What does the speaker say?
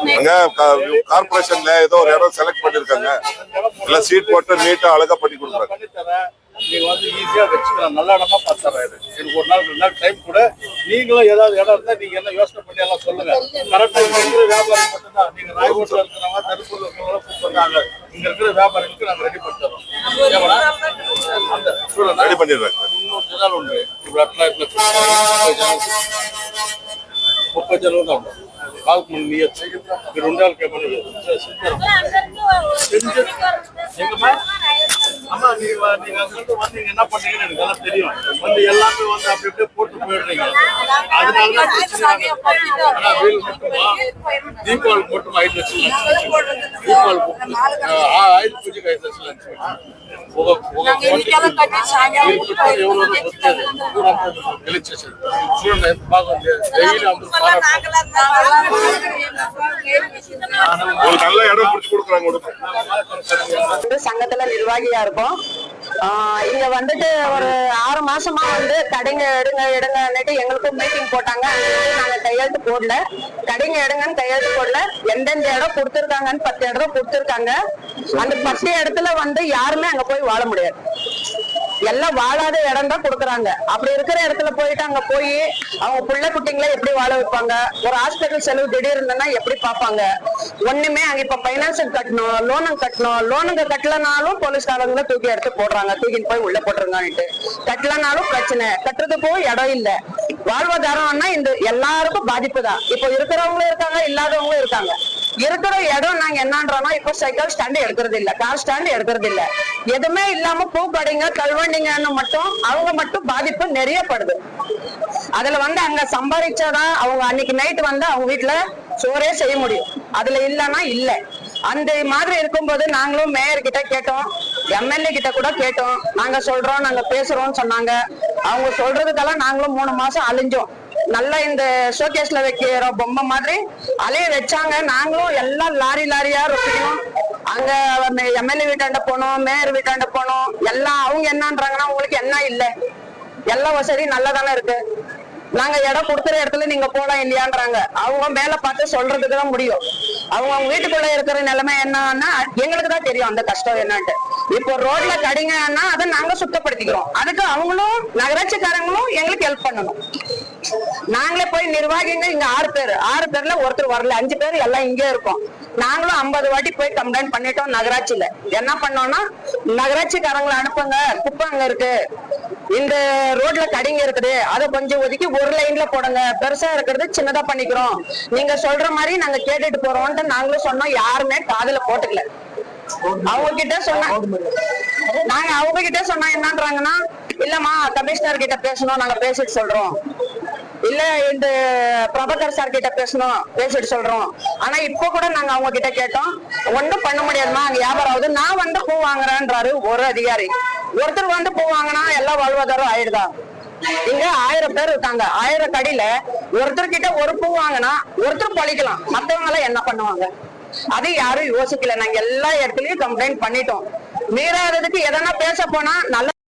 அங்க கார்பரேஷன்ல ஏதோ ஒரு இடம் செலக்ட் பண்ணிருக்காங்க, இல்ல சீட் போட்டு நீட்டா அழகா பண்ணி கொடுக்குறாங்க. நீங்க வந்து ஈஸியா வச்சுக்கலாம், நல்ல இடமா பார்த்துறேன். எனக்கு ஒரு நாள் 2 நாள் டைம் கூட. நீங்களும் ஏதாவது இடம் இருந்தா நீங்க என்ன யோசனை பண்ணி எல்லாம் சொல்லுங்க. கரெக்டா இங்க இருக்கிற வியாபாரம் மட்டும்தான். நீங்க ராய்கோட்ல இருக்கிறவங்க, தருப்பூர்ல இருக்கிறவங்க கூப்பிடுறாங்க. இங்க இருக்கிற வியாபாரிகளுக்கு நாங்க ரெடி பண்ணித்தரோம். அந்த ரெடி பண்ணிடுறேன். 300 ஜனல் உண்டு. இப்ப 30 ஜனல் தான் உண்டு. கால் பண்ணி நீ 2 நாள் கேட்பேன். எங்கம்மா அம்மா நீங்க அங்கிருந்து வந்து என்ன பண்ணீங்கன்னு எனக்கு எல்லாம் தெரியும். வந்து எல்லாமே வந்து அப்படி அப்படியே போட்டு போயிடுறீங்க. அதனாலதான் பிரச்சனை. ஆனா வீல் மட்டுமா தீபாவளிக்கு மட்டும் 5 லட்சம் தீபாவளி ஆயுத பூஜைக்கு 5 லட்சம் நல்ல இடம் பிடிச்சு கொடுக்குறாங்க. சங்கத்துல நிர்வாகியா இருக்கும். இங்க வந்துட்டு ஒரு 6 மாசமா வந்து கடைங்க எடுங்க எடுங்கன்னுட்டு எங்களுக்கும் மீட்டிங் போட்டாங்க. நாங்க கையெழுத்து போடல, கடைங்க எடுங்கன்னு கையெழுத்து போடல. எந்தெந்த இடம் கொடுத்துருக்காங்கன்னு 10 இடம் கொடுத்துருக்காங்க. அந்த 10 இடத்துல வந்து யாருமே அங்க போய் வாழ முடியாது. எல்லாம் வாழாத இடம் தான் கொடுக்குறாங்க. அப்படி இருக்கிற இடத்துல போயிட்டு அங்க போய் அவங்க பிள்ளை குட்டிங்களை எப்படி வாழ வைப்பாங்க? ஒரு ஹாஸ்பிட்டல் செலவு திடீர்னு எப்படி பார்ப்பாங்க? ஒண்ணுமே அங்க இப்ப பைனான்ஸ் கட்டணும், லோனுங்க கட்டலனாலும் போலீஸ்காரங்களை தூக்கி எடுத்து போடுறாங்க, தூக்கிட்டு போய் உள்ள போட்டுருங்கன்னுட்டு. கட்டலனாலும் பிரச்சனை, கட்டுறதுக்கும் இடம் இல்ல. வாழ்வாதாரம்னா இந்த எல்லாருக்கும் பாதிப்பு தான். இப்போ இருக்கிறவங்களும் இருக்காங்க, இல்லாதவங்களும் இருக்காங்க. இருக்கிற இடம் நாங்க என்னன்றோம்னா இப்ப சைக்கிள் ஸ்டாண்டு எடுக்கிறது இல்ல, கார் ஸ்டாண்டு எடுக்கிறது இல்ல, எதுவுமே இல்லாம பூ கடைங்க கல்வண்டிங்கன்னு மட்டும் அவங்க மட்டும் பாதிப்பு நிறைய படுது. அதுல வந்து அங்க சம்பாதிச்சாதான் அவங்க அன்னைக்கு நைட் வந்து அவங்க வீட்டுல சோறே செய்ய முடியும். அதுல இல்லன்னா இல்ல. அந்த மாதிரி இருக்கும்போது நாங்களும் மேயர் கிட்ட கேட்டோம், எம்எல்ஏ கிட்ட கூட கேட்டோம். நாங்க சொல்றோம், நாங்க பேசுறோம்னு சொன்னாங்க. அவங்க சொல்றதுக்கெல்லாம் நாங்களும் 3 மாசம் அழிஞ்சோம். நல்லா இந்த ஷோகேஸ்ல வைக்கிற பொம்மை மாதிரி அலைய வச்சாங்க. நாங்களும் எல்லாம் லாரியா ரொப்பிக்கணும். அங்க எம்எல்ஏ வீட்டாண்ட போனோம், மேயர் வீட்டாண்ட போனோம். எல்லாம் அவங்க என்னன்றாங்கன்னா உங்களுக்கு என்ன இல்ல, எல்லா வசதி நல்லதானே இருக்கு, நாங்க இடம் கொடுக்குற இடத்துல நீங்க போலாம் இல்லையான்றாங்க. அவங்க மேல பார்த்து சொல்றதுக்கு தான் முடியும். அவங்க வீட்டுக்குள்ள இருக்கிற நிலைமை என்னன்னா எங்களுக்கு தான் தெரியும் அந்த கஷ்டம் என்னன்ட்டு. இப்போ ரோட்ல கடிங்கன்னா அதை நாங்க சுத்தப்படுத்திக்கிறோம். அதுக்கு அவங்களும் நகராட்சிக்காரங்களும் எங்களுக்கு ஹெல்ப் பண்ணணும். நாங்களே போய் நிர்வாகிங்க இங்க 6 பேர்ல ஒருத்தர் வரல, 5 பேர் எல்லாம் இங்கே இருக்கோம். நாங்களும் 50 வாட்டி போய் கம்ப்ளைண்ட் பண்ணிட்டோம் நகராட்சியில. என்ன பண்ணோம்னா நகராட்சிக்காரங்களை அனுப்புங்க, குப்பை அங்க இருக்கு, இந்த ரோட்ல கடிங்க இருக்குது, அதை கொஞ்சம் ஒதுக்கி ஒரு லைன்ல போடுங்க, பெருசா இருக்கிறது சின்னதா பண்ணிக்கிறோம், நீங்க சொல்ற மாதிரி நாங்க கேட்டுட்டு போறோம்ட்டு நாங்களும் சொன்னோம். யாருமே காதுல போட்டுக்கல. அவங்க கிட்ட சொன்னா நாங்க அவங்க கிட்ட சொன்னா என்னன்றாங்கன்னா, இல்லம்மா கமிஷனர் கிட்ட பேசணும், நாங்க பேசிட்டு சொல்றோம், இல்ல இந்த பிரபாகர் சார் கிட்ட பேசணும், பேசிட்டு சொல்றோம். ஆனா இப்ப கூட நாங்க அவங்க கிட்ட கேட்டோம், ஒன்றும் பண்ண முடியாதுமா, அங்க வியாபாரம் ஆகுது. நான் வந்து பூ வாங்குறேன்றாரு ஒரு அதிகாரி. ஒருத்தர் வந்து பூ வாங்கினா எல்லா வாழ்வாதாரம் ஆயிடுதா? இங்க 1000 பேர் இருக்காங்க, 1000 கடையில ஒருத்தர் கிட்ட ஒரு பூ வாங்கினா ஒருத்தர் பழிக்கலாம், மத்தவங்க எல்லாம் என்ன பண்ணுவாங்க? அது யாரும் யோசிக்கல. நாங்க எல்லா இடத்துலயும் கம்ப்ளைண்ட் பண்ணிட்டோம். மீறாததுக்கு எதனா பேச போனா நல்ல